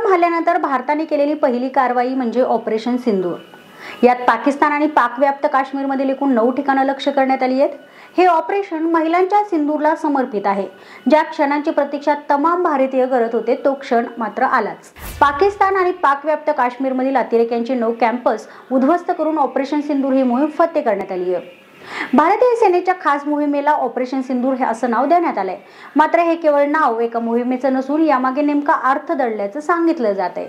हल्ल्यानंतर भारताने केलेली पहिली कारवाई म्हणजे ऑपरेशन सिंदूर। यात पाकिस्तान आणि पाकव्याप्त काश्मीरमधील एकूण 9 ठिकाणं लक्ष्य करण्यात आली आहेत। हे ऑपरेशन महिलांच्या सिंदूरला समर्पित आहे। ज्या क्षणांची प्रतीक्षा तमाम भारतीय करत होते तो क्षण मात्र आलाच। पाकिस्तान आणि पाकव्याप्त काश्मीरमधील अतिरेक्यांचे 9 कॅम्पस उद्ध्वस्त करून ऑपरेशन सिंदूर ही मोहीम फत्ते करण्यात आली आहे। भारतीय सेनेच्या खास मोहिमेला ऑपरेशन सिंदूर हे असं नाव देण्यात आलंय। मात्र हे केवळ नाव एका मोहिमेचं नसून यामागे नेमका अर्थ दडल्याचं सांगितलं जात आहे।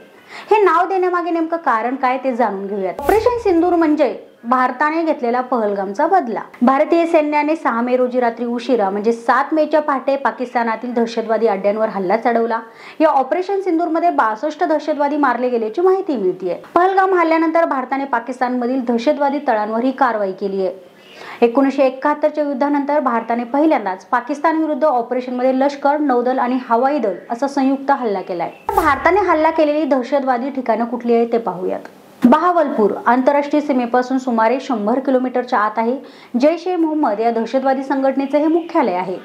हे नाव देण्यामागे नेमकं कारण काय ते जाणून घेऊयात। ऑपरेशन सिंदूर म्हणजे भारताने घेतलेला पहलगामचा बदला। भारतीय सैन्याने 6 मे रोजी रात्री उशिरा म्हणजे 7 मेच्या पहाटे पाकिस्तानातील दहशतवादी अड्ड्यांवर हल्ला चढवला। या ऑपरेशन सिंदूर मध्ये 62 दहशतवादी मारले गेल्याची माहिती मिळते। पहलगाम हल्ल्यानंतर भारताने पाकिस्तानमधील दहशतवादी तळांवर ही कारवाई केली आहे। 1971च्या युद्धानंतर भारताने पहिल्यांदाच पाकिस्तान विरुद्ध ऑपरेशनमध्ये लष्कर, नौदल आणि हवाई दल असा संयुक्त हल्ला केलाय। भारताने हल्ला केलेली दहशतवादी ठिकाणं कुठली आहेत ते पाहूयात। बहावलपूर आंतरराष्ट्रीय सीमेपासून सुमारे 100 किलोमीटरच्या आत आहे। जैश-ए-मोहम्मद या दहशतवादी संघटनेचे हे मुख्यालय आहे।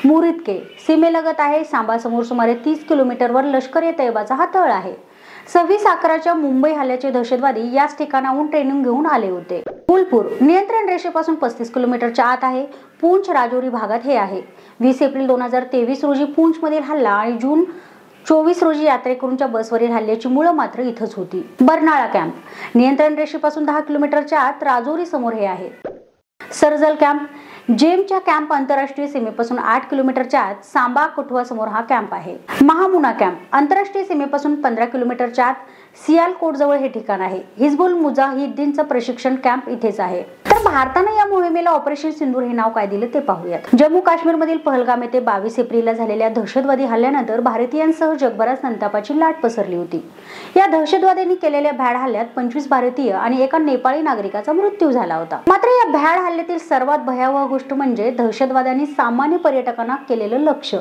मुरिदके सीमेलगत आहे। सांबासमोर सुमारे 30 किलोमीटरवर लष्कर-ए-तैयबाचा हा तळ आहे। 26/11च्या मुंबई हल्ल्याचे दहशतवादी याच ठिकाणाहून ट्रेनिंग घेऊन आले होते। फुलपूर नियंत्रण रेषेपासून 35 किलोमीटरच्या आत आहे। पूंछ राजौरी भागात हे आहे। 20 एप्रिल 2023 रोजी पूंछमधील हल्ला आणि जून 24 रोजी यात्रेकरूंच्या बसवरील हल्ल्याची मुळे मात्र इथंच होती। बर्नाळा कॅम्प नियंत्रण रेषेपासून 10 किलोमीटरच्या आत राजौरी समोर हे आहे। सरजल कॅम्प जेमच्या कॅम्प आंतरराष्ट्रीय सीमेपासून 8 किलोमीटरच्या आत सांबा कठुआ समोर हा कॅम्प आहे। महामुना कॅम्प आंतरराष्ट्रीय सीमेपासून 15 किलोमीटरच्या आत सियालकोट जवळ हे ठिकाण आहे। हिजबुल मुजाहिदीनचं प्रशिक्षण कॅम्प इथेच आहे। तर भारताने या मोहिमेला ऑपरेशन सिंदूर हे नाव काय दिले ते पाहूयात। जम्मू काश्मीर मधील पहलगाम येथे 22 एप्रिलला झालेल्या दहशतवादी हल्ल्यानंतर भारतीयांसह जगभरात संतापाची लाट पसरली होती। या दहशतवाद्यांनी केलेल्या भ्याड हल्ल्यात 25 भारतीय आणि एका नेपाळी नागरिकाचा मृत्यू झाला होता। मात्र या भ्याड हल्ल्यातील सर्वात भयावह गोष्ट म्हणजे दहशतवाद्यांनी सामान्य पर्यटकांना केलेलं लक्ष्य।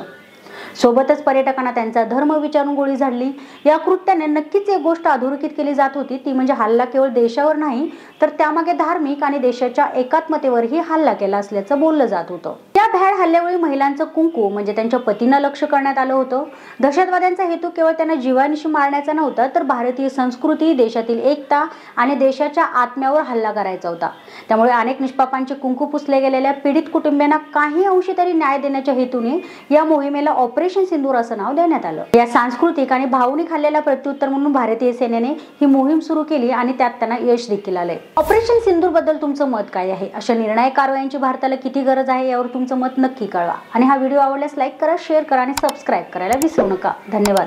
सोबतच पर्यटकांना त्यांचा धर्म विचारून गोळी झाडली। या कृत्याने नक्कीच एक गोष्ट अधोरेखित केली जात होती ती म्हणजे हल्ला केवळ देशावर नाही तर त्यामागे धार्मिक आणि देशाच्या एकात्मतेवरही हल्ला केला असल्याचं बोललं जात होतं। या भ्याड हल्ल्यावेळी महिलांचं कुंकू म्हणजे त्यांच्या पतींना लक्ष्य करण्यात आलं होतं। दहशतवाद्यांचा हेतू केवळ त्यांना जीवानिशी मारण्याचा नव्हता तर भारतीय संस्कृती, देशातील एकता आणि देशाच्या आत्म्यावर हल्ला करायचा होता। त्यामुळे अनेक निष्पापांचे कुंकू पुसले गेलेल्या पीडित कुटुंबियांना काही अंशी तरी न्याय देण्याच्या हेतूने या मोहिमेला ऑपरेशन सिंदूर असं नाव देण्यात आलं। या सांस्कृतिक आणि भावनिक हल्ल्याला प्रत्युत्तर म्हणून भारतीय सेनेने ही मोहीम सुरू केली आणि त्यात त्यांना यश देखील आलंय। ऑपरेशन सिंदूर बद्दल तुमचं मत काय आहे? अशा निर्णायक कारवायांची भारताला किती गरज आहे यावर तुमचं मत नक्की कळवा आणि हा व्हिडिओ आवडल्यास लाईक करा, शेअर करा आणि सबस्क्राईब करायला विसरू नका। धन्यवाद।